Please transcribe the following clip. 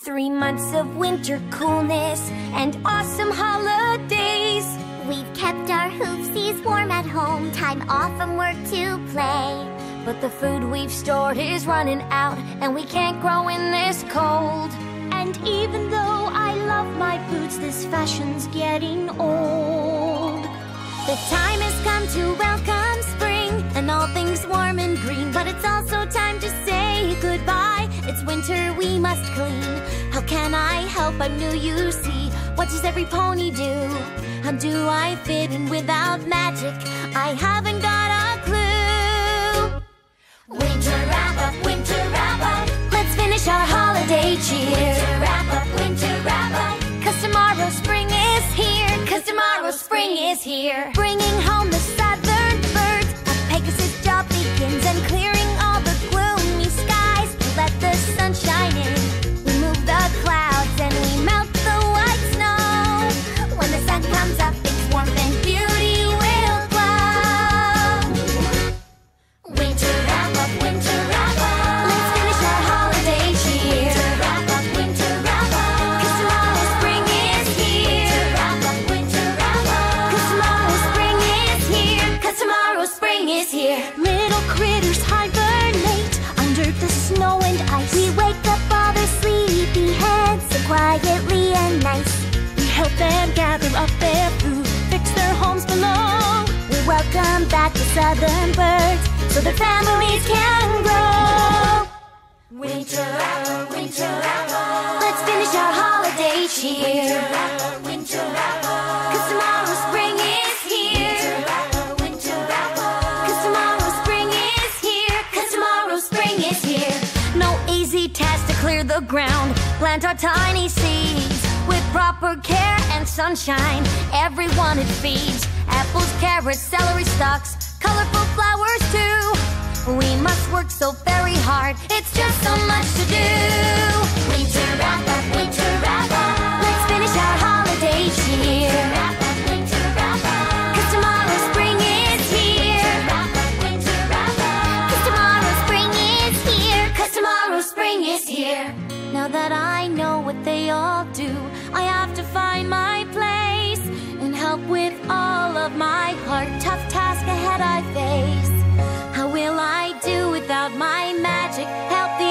3 months of winter coolness and awesome holidays. We've kept our hoofsies warm at home, time off from work to play. But the food we've stored is running out, and we can't grow in this cold. And even though I love my boots, this fashion's getting old. The time has come to welcome spring and all things warm and green. But it's also time to say goodbye. It's winter, we must clean. How can I help? I'm new, you see. What does every pony do? How do I fit in without magic? I haven't got a clue. Winter wrap up, winter wrap up. Let's finish our holiday cheer. Winter wrap up, winter wrap up. 'Cause tomorrow spring is here. 'Cause tomorrow spring is here. Bringing home the southern birds. A Pegasus job begins, and clearing all the gloomy skies to let the sun shine in. We move the clouds and we melt the white snow. When the sun comes up, it's warmth and beauty will glow. Winter wrap up, winter wrap up. Let's finish our holiday cheer. Winter wrap up, winter wrap up. 'Cause tomorrow spring is here. Winter wrap up, winter wrap up. 'Cause tomorrow spring is here. 'Cause tomorrow spring is here. Little critters hibernate under the snow and ice. We wake up all their sleepy heads so quietly and nice. We help them gather up their food, fix their homes below. We welcome back the southern birds so their families can grow. Winter wrap up, winter wrap up. Let's finish our holiday cheer. Winter wrap up, winter wrap up. 'Cause tomorrow spring is here. Winter wrap up, winter wrap up. 'Cause tomorrow spring is here. 'Cause tomorrow spring is here. No easy task to clear the ground. Plant our tiny seeds with proper care and sunshine. Everyone it feeds. Apples, carrots, celery stalks, colorful flowers too. We must work so very hard. It's just so much to do. Winter wrap up, winter wrap up. Let's finish our holiday cheer. Winter wrap up, winter wrap up. 'Cause tomorrow spring is here. Winter wrap up, winter wrap up. 'Cause tomorrow spring is here. 'Cause tomorrow spring is here. Now that I know what they all do, I have to find my place and help with all of my heart. Tough task ahead I face. How will I do without my magic? Help the